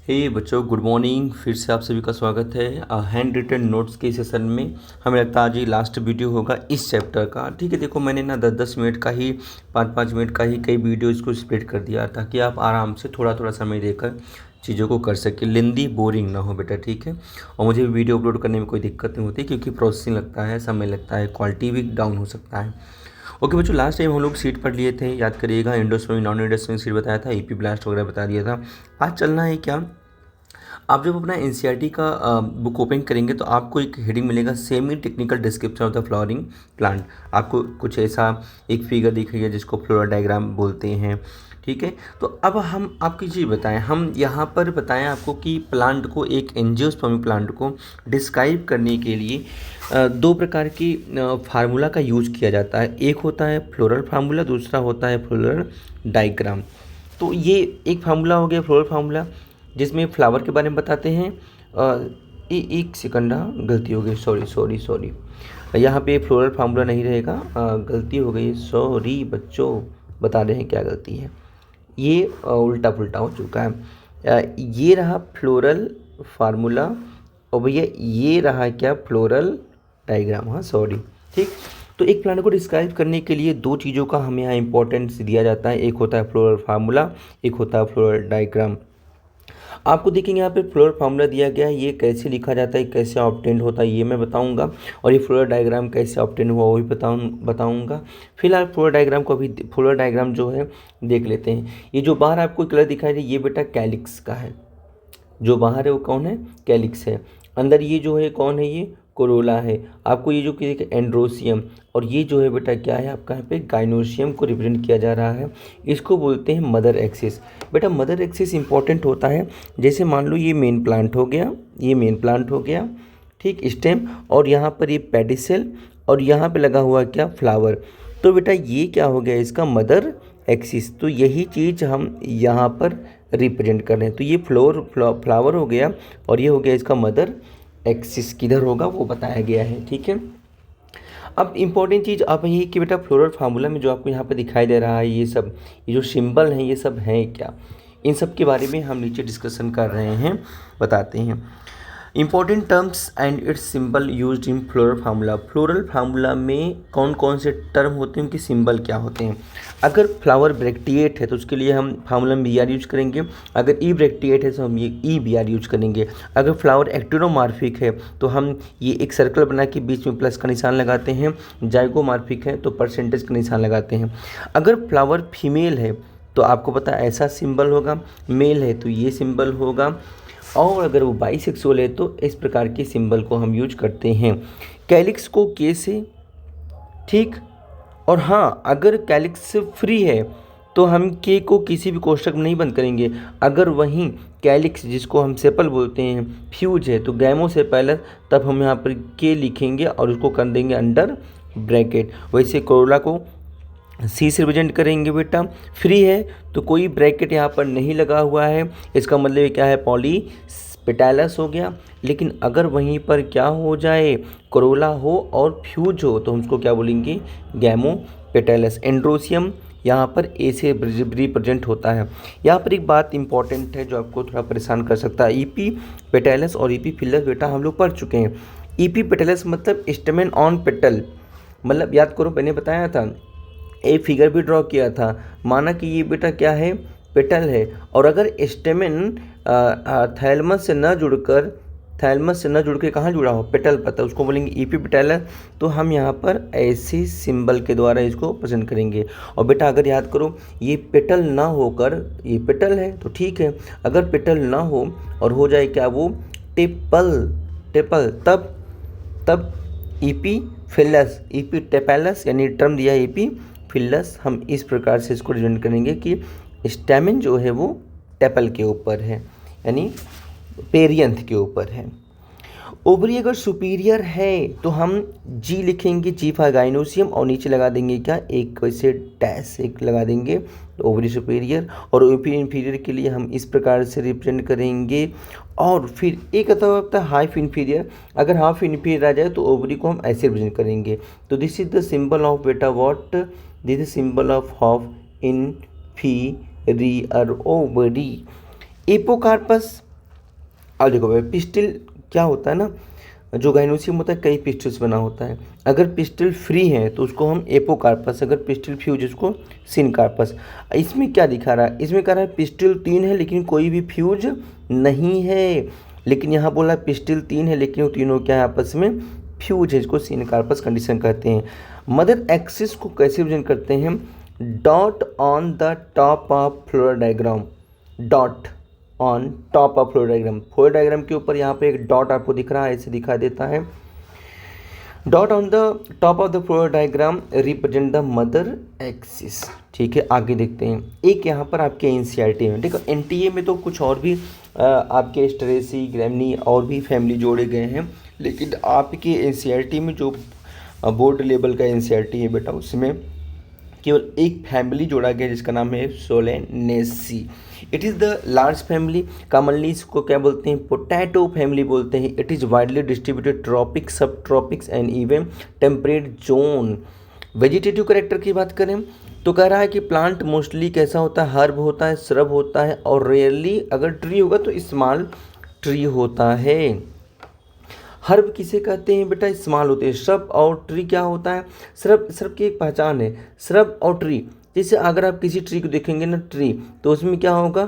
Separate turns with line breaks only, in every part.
हे बच्चों, good morning. फिर से आप सभी का स्वागत है हैंड रिटन नोट्स के सेशन में। हमें लगता है आज ये लास्ट वीडियो होगा इस चैप्टर का। ठीक है, देखो मैंने ना 10-10 मिनट का ही 5-5 मिनट का ही कई वीडियो इसको स्प्लिट कर दिया ताकि आप आराम से थोड़ा थोड़ा समय देकर चीज़ों को कर सकें, लेंदी बोरिंग ना हो बेटा। ठीक है, और मुझे वीडियो अपलोड करने में कोई दिक्कत नहीं होती क्योंकि प्रोसेसिंग लगता है, समय लगता है, क्वालिटी भी डाउन हो सकता है। ओके बच्चों, लास्ट टाइम हम लोग सीट पढ़ लिए थे, याद करिएगा। इंडोस्विंग, नॉन इंडोस्विंग सीट बताया था, ईपी ब्लास्ट वगैरह बता दिया था। आज चलना है क्या, आप जब अपना एनसीईआरटी का बुक ओपन करेंगे तो आपको एक हेडिंग मिलेगा, semi technical description of the flowering plant. आपको कुछ ऐसा एक फिगर दिखेगा जिसको फ्लोरा डायग्राम बोलते हैं। ठीक है, तो अब हम आपकी चीज़ बताएं, हम यहाँ पर बताएं आपको कि प्लांट को, एक एंजियोस्पर्मी प्लांट को डिस्क्राइब करने के लिए दो प्रकार की फार्मूला का यूज किया जाता है। एक होता है फ्लोरल फार्मूला, दूसरा होता है फ्लोरल डायग्राम। तो ये एक फार्मूला हो गया फ्लोरल फार्मूला, जिसमें फ्लावर के बारे में बताते हैं। एक सेकंड, हाँ गलती हो गई, सॉरी। यहाँ पे फ्लोरल फार्मूला नहीं रहेगा, गलती हो गई, सॉरी बच्चों, बता रहे हैं क्या गलती है। ये उल्टा पुल्टा हो चुका है। ये रहा फ्लोरल फार्मूला और भैया ये रहा क्या, फ्लोरल डायग्राम। हाँ सॉरी, ठीक। तो एक प्लांट को डिस्क्राइब करने के लिए दो चीज़ों का हमें यहाँ इंपॉर्टेंस दिया जाता है, एक होता है फ्लोरल फार्मूला, एक होता है फ्लोरल डायग्राम। आपको देखेंगे यहाँ पे फ्लोरल फार्मूला दिया गया है, ये कैसे लिखा जाता है, कैसे ऑब्टेंड होता है ये मैं बताऊंगा, और ये फ्लोरल डायग्राम कैसे ऑब्टेंड हुआ वो भी बताऊंगा। फिलहाल फ्लोरल डायग्राम जो है देख लेते हैं। ये जो बाहर आपको कलर दिखाई दे ये बेटा कैलिक्स का है, जो बाहर है वो कौन है, कैलिक्स है। अंदर ये जो है कौन है, ये कोरोला है। आपको ये जो कि एंड्रोसियम, और ये जो है बेटा क्या है आपका, यहाँ पे गाइनोसियम को रिप्रेजेंट किया जा रहा है। इसको बोलते हैं मदर एक्सिस। बेटा मदर एक्सिस इंपॉर्टेंट होता है, जैसे मान लो ये मेन प्लांट हो गया, ये मेन प्लांट हो गया, ठीक, स्टेम, और यहाँ पर ये पेडिसेल, और यहाँ पे लगा हुआ क्या, फ्लावर। तो बेटा ये क्या हो गया, इसका मदर एक्सिस। तो यही चीज़ हम यहाँ पर रिप्रेजेंट कर रहे हैं। तो ये फ्लावर हो गया, और ये हो गया इसका मदर एक्सिस। किधर होगा वो बताया गया है, ठीक है। अब इम्पॉर्टेंट चीज़ आप ये कि बेटा फ्लोरल फार्मूला में जो आपको यहाँ पे दिखाई दे रहा है, ये जो सिंबल हैं ये सब हैं क्या, इन सब के बारे में हम नीचे डिस्कशन कर रहे हैं, बताते हैं। Important terms and it's symbol used in floral formula. Floral formula में कौन कौन से टर्म होते हैं, उनके सिंबल क्या होते हैं। अगर फ्लावर ब्रैक्टिएट है तो उसके लिए हम फार्मूला में BR यूज करेंगे। अगर ई ब्रैक्टिएट है तो हम ये EBR यूज करेंगे। अगर फ्लावर एक्टिनोमार्फिक है तो हम ये एक सर्कल बना के बीच में प्लस का निशान लगाते हैं। जाइगोमार्फिक है तो परसेंटेज का निशान लगाते हैं। अगर फ्लावर फीमेल है तो आपको पता है ऐसा सिंबल होगा, मेल है तो ये सिंबल होगा, और अगर वो बाइसेक्सुअल है तो इस प्रकार के सिंबल को हम यूज करते हैं। कैलिक्स को के से, ठीक, और हाँ अगर कैलिक्स फ्री है तो हम के को किसी भी कोष्ठक में नहीं बंद करेंगे। अगर वहीं कैलिक्स जिसको हम सेपल बोलते हैं फ्यूज है तो गैमो से पहले, तब हम यहाँ पर के लिखेंगे और उसको कर देंगे अंडर ब्रैकेट। वैसे कोरोला को सी से रिप्रेजेंट करेंगे बेटा। फ्री है तो कोई ब्रैकेट यहाँ पर नहीं लगा हुआ है, इसका मतलब क्या है, पॉली पेटालस हो गया। लेकिन अगर वहीं पर क्या हो जाए, कोरोला हो और फ्यूज हो, तो हम उसको क्या बोलेंगे, गैमो पेटालस। एंड्रोसियम यहाँ पर ए से रिप्रेजेंट होता है। यहाँ पर एक बात इंपॉर्टेंट है जो आपको थोड़ा परेशान कर सकता है। ईपी पेटालस और ईपी फिलस बेटा हम लोग पढ़ चुके हैं। ईपी पेटालस मतलब स्टेमेन ऑन पेटल, मतलब याद करो मैंने बताया था, एक फिगर भी ड्रॉ किया था, माना कि ये बेटा क्या है, पेटल है। और अगर स्टेमेन थैलमस से न जुड़ के कहाँ जुड़ा हो, पेटल पता, उसको बोलेंगे ईपी पेटल। तो हम यहाँ पर ऐसे सिंबल के द्वारा इसको प्रेजेंट करेंगे। और बेटा अगर याद करो ये पेटल ना होकर ये पेटल है तो ठीक है, अगर पेटल ना हो और हो जाए क्या, वो टेपल, तब ईपी फिलस, ईपी टेपेलस, यानी टर्म दिया है ईपी फिलस। हम इस प्रकार से इसको रिप्रेजेंट करेंगे कि स्टेमिन जो है वो टेपल के ऊपर है, यानी पेरियंथ के ऊपर है। ओवरी अगर सुपीरियर है तो हम जी लिखेंगे, जी फॉर गाइनोसियम, और नीचे लगा देंगे क्या, एक वैसे डैश एक लगा देंगे, तो ओवरी सुपीरियर। और ओवरी इन्फीरियर के लिए हम इस प्रकार से रिप्रेजेंट करेंगे। और फिर एक आता है हाफ इन्फीरियर, अगर हाफ इन्फीरियर आ जाए तो ओवरी को हम ऐसे रिप्रेजेंट करेंगे। तो this is the symbol of बेटा what, this is symbol of half inferior ovary. Apocarpous अब देखो भाई, पिस्टिल क्या होता है ना, जो गाइनोसियम होता है कई पिस्टल्स बना होता है। अगर पिस्टल फ्री है तो उसको हम एपोकार्पस, अगर पिस्टल फ्यूज उसको सिनकार्पस। इसमें क्या दिखा रहा है, इसमें कह रहा है पिस्टल 3 है लेकिन कोई भी फ्यूज नहीं है, लेकिन यहाँ बोला पिस्टल 3 है लेकिन वो तीनों क्या है आपस में फ्यूज है, इसको सिनकार्पस कंडीशन कहते हैं। मदर एक्सिस को कैसे रिप्रेजेंट करते हैं, dot on the top of flora diagram, dot on top of flora diagram, flora diagram के ऊपर यहाँ पे एक डॉट आपको दिख रहा है, ऐसे दिखा देता है। Dot on the top of the flora diagram represent the mother axis. ठीक है, आगे देखते हैं। एक यहाँ पर आपके एनसीईआरटी में देखो, एनटीए में तो कुछ और भी आपके स्ट्रेसी, ग्रैमनी और भी फैमिली जोड़े गए हैं, लेकिन आपके एनसीईआरटी में जो बोर्ड लेवल का एनसीईआरटी है बेटा, उसमें केवल एक फैमिली जोड़ा गया जिसका नाम है Solanaceae. It is the large family, commonly इसको क्या बोलते हैं, पोटैटो फैमिली बोलते हैं। It is widely distributed tropics, sub tropics and even temperate zone. Vegetative character की बात करें तो कह रहा है कि प्लांट मोस्टली कैसा होता है, हर्ब होता है, श्रब होता है, और रेयरली अगर ट्री होगा तो स्मॉल ट्री होता है। हर्ब किसे कहते हैं बेटा, स्मॉल होते हैं। श्रब और ट्री क्या होता है, श्रब, श्रब की एक पहचान है, श्रब और ट्री। जैसे अगर आप किसी ट्री को देखेंगे ना, ट्री, तो उसमें क्या होगा,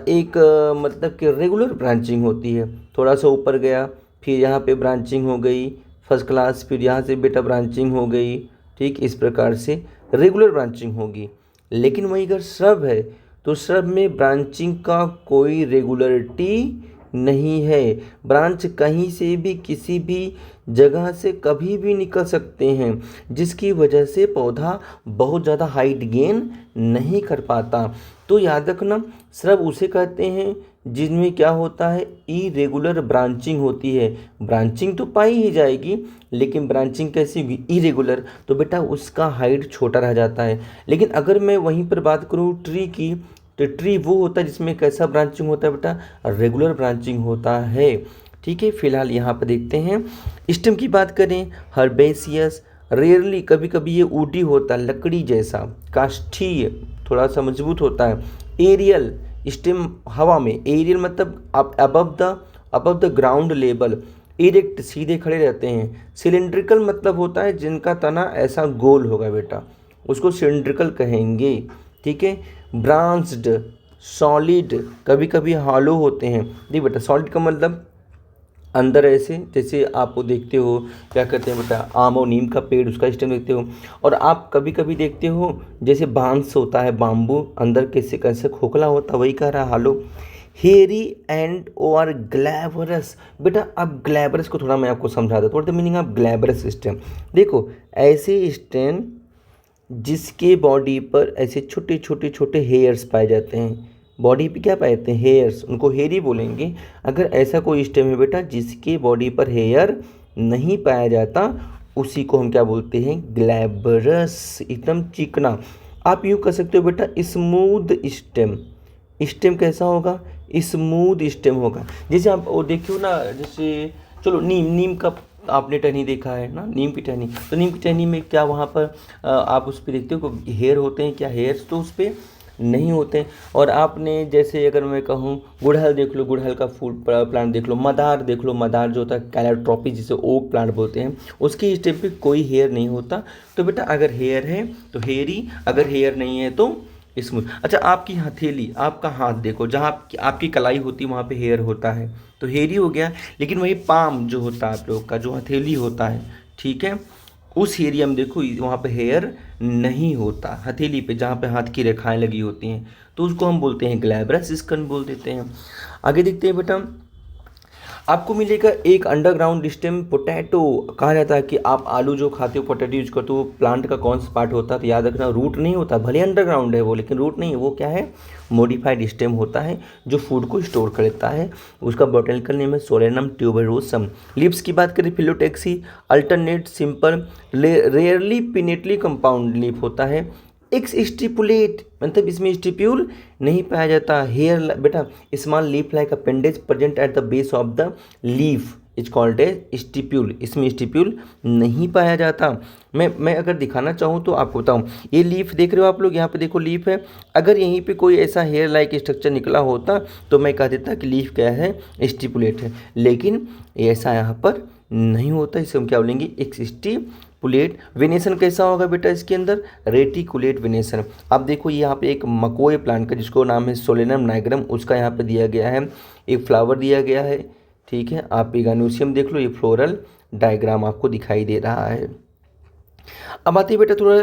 एक मतलब कि रेगुलर ब्रांचिंग होती है, थोड़ा सा ऊपर गया, फिर यहाँ पे ब्रांचिंग हो गई फर्स्ट क्लास, फिर यहाँ से बेटा ब्रांचिंग हो गई। ठीक, इस प्रकार से रेगुलर ब्रांचिंग होगी। लेकिन वहीं अगर श्रब है तो श्रब में ब्रांचिंग का कोई रेगुलरिटी नहीं है, ब्रांच कहीं से भी किसी भी जगह से कभी भी निकल सकते हैं, जिसकी वजह से पौधा बहुत ज़्यादा हाइट गेन नहीं कर पाता। तो याद रखना, श्रब उसे कहते हैं जिनमें क्या होता है, इरेगुलर ब्रांचिंग होती है। ब्रांचिंग तो पाई ही जाएगी, लेकिन ब्रांचिंग कैसी होगी, इरेगुलर, तो बेटा उसका हाइट छोटा रह जाता है। लेकिन अगर मैं वहीं पर बात करूँ ट्री की, तो ट्री वो होता है जिसमें कैसा ब्रांचिंग होता है बेटा, रेगुलर ब्रांचिंग होता है। ठीक है, फिलहाल यहाँ पर देखते हैं। स्टेम की बात करें, हर्बेसियस, रेयरली कभी कभी ये ऊडी होता है, लकड़ी जैसा, काष्ठीय, थोड़ा सा मजबूत होता है। एरियल, स्टेम हवा में, एरियल मतलब above the ground level, erect सीधे खड़े रहते हैं। सिलेंड्रिकल मतलब होता है जिनका तना ऐसा गोल होगा बेटा, उसको सिलेंड्रिकल कहेंगे। ठीक है, ब्रांच्ड, सॉलिड, कभी कभी हॉलो होते हैं। देखिए बेटा, सॉलिड का मतलब अंदर ऐसे, जैसे आप वो देखते हो क्या कहते हैं बेटा, आम और नीम का पेड़, उसका स्टेम देखते हो। और आप कभी कभी देखते हो जैसे बांस होता है, बाम्बू, अंदर कैसे कैसे खोखला होता है, वही कह रहा है हॉलो। हेरी एंड और ग्लैबरस, बेटा अब ग्लैबरस को थोड़ा मैं आपको समझा देता हूँ, what the meaning of glabrous stem. देखो ऐसे स्टेम जिसके बॉडी पर ऐसे छोटे छोटे छोटे हेयर्स पाए जाते हैं, बॉडी पे क्या पाए जाते हैं, हेयर्स, उनको हेयरी बोलेंगे। अगर ऐसा कोई स्टेम है बेटा जिसके बॉडी पर हेयर नहीं पाया जाता, उसी को हम क्या बोलते हैं, ग्लैबरस, एकदम चिकना। आप यूँ कह सकते हो बेटा स्मूथ स्टेम। स्टेम कैसा होगा, स्मूथ स्टेम होगा। जैसे आप वो देखियो ना, जैसे चलो नीम का आपने टहनी देखा है ना, नीम की टहनी, तो नीम की टहनी में क्या वहाँ पर आप उस पर देखते हो हेयर होते हैं क्या, हेयर्स तो उस पर नहीं होते। और आपने जैसे अगर मैं कहूँ गुड़हल देख लो, गुड़हल का फूल प्लांट देख लो, मदार देख लो, मदार जो होता है कैलेट्रोपी जिसे ओक प्लांट बोलते हैं, उसकी स्टेम पे कोई हेयर नहीं होता। तो बेटा अगर हेयर है तो हेयरी, अगर हेयर नहीं है तो स्मूथ। अच्छा, आपकी हथेली, आपका हाथ देखो, जहाँ आपकी कलाई होती है वहाँ पे हेयर होता है, तो हेयरी हो गया। लेकिन वही पाम जो होता है आप लोगों का, जो हथेली होता है, ठीक है, उस एरिया में देखो वहाँ पे हेयर नहीं होता, हथेली पे जहाँ पे हाथ की रेखाएं लगी होती हैं, तो उसको हम बोलते हैं ग्लैब्रस स्कन बोल देते हैं। आगे देखते हैं बेटा, आपको मिलेगा एक अंडरग्राउंड स्टेम पोटैटो। कहा जाता है कि आप आलू जो खाते हो, पोटैटो यूज करते हो, प्लांट का कौन सा पार्ट होता है, तो याद रखना रूट नहीं होता, भले अंडरग्राउंड है वो, लेकिन रूट नहीं है वो, क्या है, मॉडिफाइड स्टेम होता है जो फूड को स्टोर कर लेता है। उसका बॉटनिकल नेम है सोलेनम ट्यूबरोसम। लिप्स की बात करें, phyllotaxy, alternate, simple, rarely pinnately compound lip होता है। एक्स स्टिपुलेट मतलब इसमें स्टिप्यूल नहीं पाया जाता। हेयर बेटा small leaf like appendage present at the base of the leaf, is called a stipule. इसमें स्टिप्यूल नहीं पाया जाता। मैं अगर दिखाना चाहूँ तो आपको बताऊँ, ये लीफ देख रहे हो आप लोग, यहाँ पे देखो लीफ है। अगर यहीं पे कोई ऐसा हेयर लाइक स्ट्रक्चर निकला होता तो मैं कह देता कि लीफ क्या है, स्टिपुलेट है, लेकिन ऐसा यहाँ पर नहीं होता। इसे हम क्या बोलेंगे, एक स्टिपुलेट। वेनेशन कैसा होगा बेटा इसके अंदर, रेटिकुलेट वेनेशन। अब देखो यहाँ पे एक मकोए प्लांट का जिसको नाम है सोलेनम नाइग्रम, उसका यहाँ पे दिया गया है, एक फ्लावर दिया गया है, ठीक है। आप गैनोसियम देख लो, ये फ्लोरल डायग्राम आपको दिखाई दे रहा है। अब आते हैं बेटा थोड़ा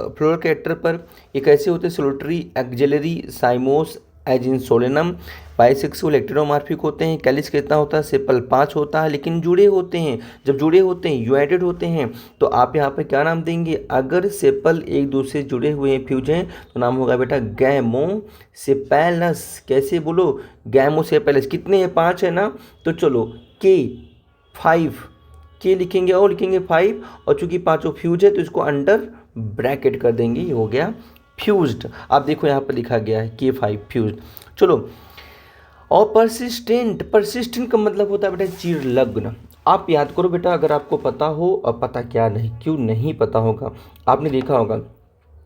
फ्लोरल कैरेक्टर पर। ये कैसे होते हैं, solitary, axillary, cymose, as in solanum, bisexual, actinomorphic होते हैं। कैलिस कितना होता है, सेपल 5 होता है, लेकिन जुड़े होते हैं। जब जुड़े होते हैं, यूनाइटेड होते हैं, तो आप यहाँ पे क्या नाम देंगे, अगर सेपल एक दूसरे से जुड़े हुए हैं, फ्यूज हैं, तो नाम होगा बेटा गैमोसेपेलस। कैसे बोलो, गैमोसेपेलस। कितने हैं, 5 है ना, तो चलो के 5 के लिखेंगे और लिखेंगे 5, और चूंकि पांचों फ्यूज है तो इसको अंडर ब्रैकेट कर देंगे, ये हो गया फ्यूज्ड। आप देखो यहाँ पर लिखा गया है K5 फ्यूज्ड। चलो, और परसिस्टेंट का मतलब होता है बेटा चिरलग्न। आप याद करो बेटा, अगर आपको पता हो, और पता क्या नहीं, क्यों नहीं पता होगा, आपने देखा होगा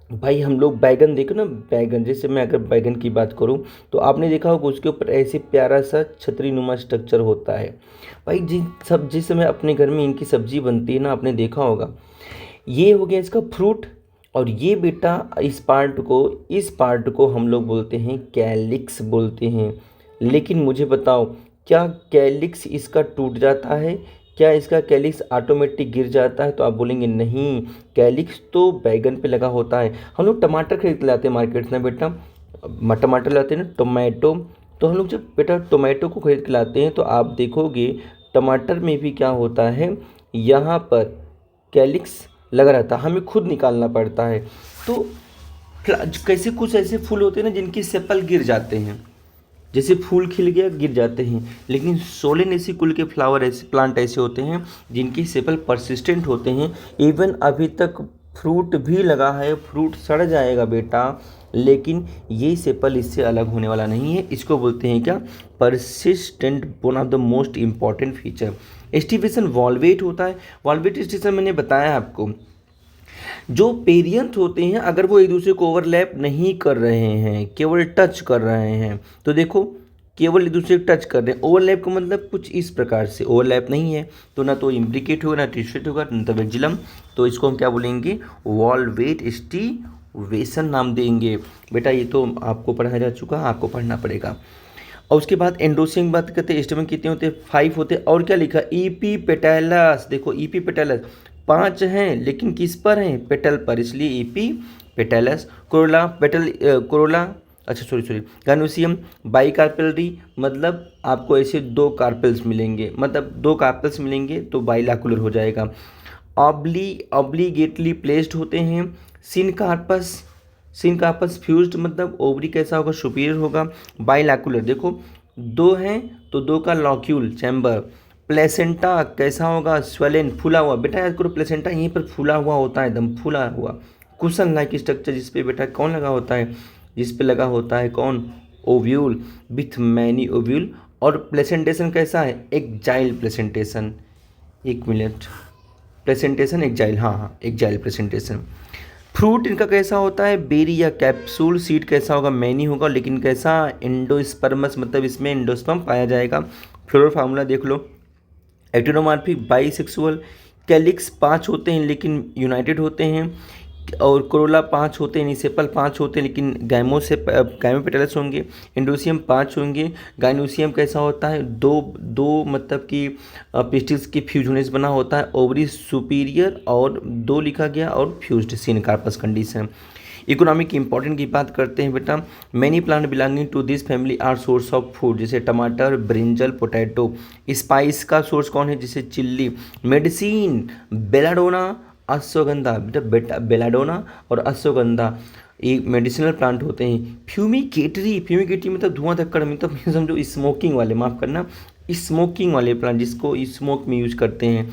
भाई, हम लोग बैगन देखो ना, बैगन, जैसे मैं अगर बैगन की बात करूं तो आपने देखा होगा उसके ऊपर ऐसे प्यारा सा छतरी नुमा स्ट्रक्चर होता है। भाई जिस समय अपने घर में इनकी सब्जी बनती है ना, आपने देखा होगा, ये हो गया इसका फ्रूट, और ये बेटा इस पार्ट को हम लोग बोलते हैं कैलिक्स बोलते हैं। लेकिन मुझे बताओ, क्या कैलिक्स इसका टूट जाता है, क्या इसका कैलिक्स ऑटोमेटिक गिर जाता है, तो आप बोलेंगे नहीं, कैलिक्स तो बैगन पे लगा होता है। हम लोग टमाटर खरीद के लाते हैं मार्केट से बेटा, टमाटर लाते हैं ना, टोमेटो, तो हम लोग जब बेटा टोमेटो को खरीद के लाते हैं तो आप देखोगे टमाटर में भी क्या होता है, यहाँ पर कैलिक्स लगा रहता है, हमें खुद निकालना पड़ता है। तो कैसे कुछ ऐसे फूल होते हैं ना जिनकी सेपल गिर जाते हैं, जैसे फूल खिल गया गिर जाते हैं, लेकिन सोलेनेसी कुल के फ्लावर ऐसे प्लांट ऐसे होते हैं जिनकी सेपल परसिस्टेंट होते हैं। इवन अभी तक फ्रूट भी लगा है, फ्रूट सड़ जाएगा बेटा, लेकिन ये सेपल इससे अलग होने वाला नहीं है। इसको बोलते हैं क्या, persistent, one of the most important feature. Aestivation valvate होता है। वॉल्वेट स्टेशन मैंने बताया आपको, जो पेरियंथ होते हैं अगर वो एक दूसरे को ओवरलैप नहीं कर रहे हैं, केवल टच कर रहे हैं, तो देखो केवल एक दूसरे को टच कर रहे हैं। ओवरलैप का मतलब कुछ इस प्रकार से, ओवरलैप नहीं है तो ना तो इम्ब्रिकेट होगा, ना टिश्यूट होगा, ना तो वेजिलम, तो इसको हम क्या बोलेंगे, वॉल्वेट एस्टिवेशन नाम देंगे। बेटा ये तो आपको पढ़ाया जा चुका है, आपको पढ़ना पड़ेगा। और उसके बाद एंडोसियम की बात करते हैं, स्टेमन कितने होते हैं, 5 होते हैं। और क्या लिखा, ईपी पेटैलस, देखो ईपी पेटैलस 5 हैं, लेकिन किस पर हैं, पेटल पर, इसलिए ईपी पेटैलस। कोरोला, अच्छा सॉरी, गैनोसियम बाइकार्पेलरी, मतलब आपको ऐसे 2 कार्पेल्स मिलेंगे, मतलब 2 कार्पेल्स मिलेंगे तो बाइलाकुलर हो जाएगा। ऑब्लिगेटली प्लेस्ड होते हैं। सिनकार्पस फ्यूज्ड, मतलब ओवरी कैसा होगा, सुपीरियर होगा। बाइलैकुलर, देखो 2 हैं तो 2 का लॉक्यूल चैम्बर। प्लेसेंटा कैसा होगा, स्वेलन, फूला हुआ। बेटा याद करो, प्लेसेंटा यहीं पर फूला हुआ होता है, एकदम फूला हुआ, कुशन लाइक स्ट्रक्चर, जिसपे बेटा कौन लगा होता है, जिसपे लगा होता है कौन, ओव्यूल, विथ मैनी ओव्यूल। और प्लेसेंटेशन कैसा है, एक्जाइल प्लेसेंटेशन, एक मिनट, प्रेजेंटेशन एक्जाइल, हाँ एक्जाइल प्रेजेंटेशन। फ्रूट इनका कैसा होता है, बेरी या कैप्सूल। सीड कैसा होगा, मैनी होगा, लेकिन कैसा, एंडोस्पर्मस, मतलब इसमें एंडोस्पर्म पाया जाएगा। फ्लोरल फार्मूला देख लो, एक्टिनोमार्फिक, बाइसेक्सुअल। कैलिक्स 5 होते हैं लेकिन यूनाइटेड होते हैं, और कोरोला 5 होते हैं, सेपल 5 होते हैं लेकिन गैमोपेटलस होंगे। एंडोसियम 5 होंगे। गाइनोसियम कैसा होता है, दो मतलब कि पिस्टिल्स के फ्यूज होने से बना होता है। ओवरी सुपीरियर और 2 लिखा गया, और fused syncarpous condition. Economic important की बात करते हैं बेटा, many plant belonging to this family are source of food, जैसे टमाटर, ब्रिंजल, पोटैटो। स्पाइस का सोर्स कौन है, जैसे चिल्ली। मेडिसिन, बेलाडोना, अश्वगंधा, बेटा बेलाडोना और अश्वगंधा एक मेडिसिनल प्लांट होते हैं। फ्यूमिगेटरी मतलब धुआं धक्कड़, मतलब समझो स्मोकिंग वाले, माफ़ करना, स्मोकिंग वाले प्लांट जिसको स्मोक में यूज़ करते हैं,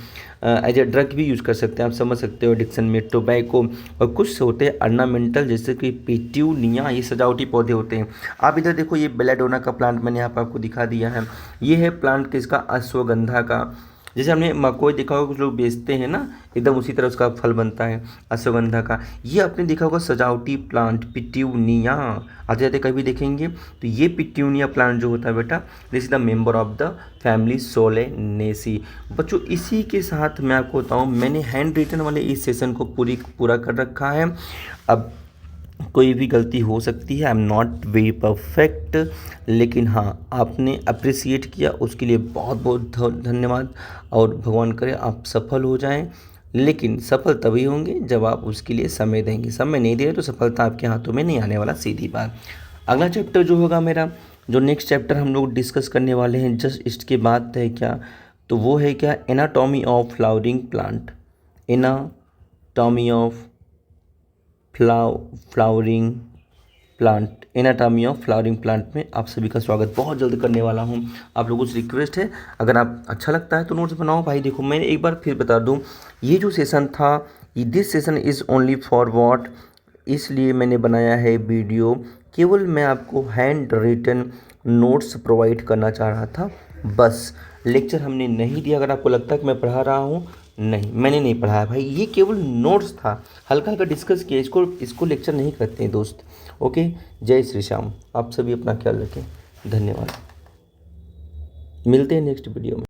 एज ए ड्रग भी यूज़ कर सकते हैं, आप समझ सकते हो एडिक्शन में। टोबैको, और कुछ होते हैं अर्नामेंटल, जैसे कि पिट्यूनिया, ये सजावटी पौधे होते हैं। आप इधर देखो, ये बेलाडोना का प्लांट मैंने यहाँ पर आपको दिखा दिया है, ये है प्लांट किसका, अश्वगंधा का। जैसे हमने मकोई देखा होगा, कुछ लोग बेचते हैं ना, एकदम उसी तरह उसका फल बनता है अश्वगंधा का। ये आपने देखा होगा सजावटी प्लांट पिट्यूनिया, आते जाते कभी देखेंगे तो ये पिट्यूनिया प्लांट जो होता है बेटा, this is the member of the family Solanaceae. बच्चों इसी के साथ मैं आपको बताऊँ, मैंने हैंड रिटन वाले इस सेशन को पूरा कर रखा है। अब कोई भी गलती हो सकती है, I am not very perfect, लेकिन हाँ आपने अप्रिसिएट किया उसके लिए बहुत बहुत धन्यवाद। और भगवान करे आप सफल हो जाएं, लेकिन सफल तभी होंगे जब आप उसके लिए समय देंगे। समय नहीं दे रहे तो सफलता आपके हाथों में नहीं आने वाला, सीधी बात। अगला चैप्टर जो होगा मेरा, जो नेक्स्ट चैप्टर हम लोग डिस्कस करने वाले हैं जस्ट इसके बाद है क्या, तो वो है क्या, anatomy of flowering plant. Anatomy of flowering plant, anatomy of flowering plant में आप सभी का स्वागत बहुत जल्द करने वाला हूं। आप लोगों से रिक्वेस्ट है, अगर आप अच्छा लगता है तो नोट्स बनाओ भाई। देखो मैंने एक बार फिर बता दूं, ये जो सेशन था, this session is only for what, इसलिए मैंने बनाया है वीडियो, केवल मैं आपको हैंड रिटन नोट्स प्रोवाइड करना चाह रहा था बस। लेक्चर हमने नहीं दिया। अगर आपको लगता है कि मैं पढ़ा रहा हूँ, नहीं मैंने नहीं पढ़ाया भाई, ये केवल नोट्स था, हल्का हल्का डिस्कस किया, इसको लेक्चर नहीं करते हैं दोस्त। ओके, जय श्री श्याम। आप सभी अपना ख्याल रखें, धन्यवाद। मिलते हैं नेक्स्ट वीडियो में।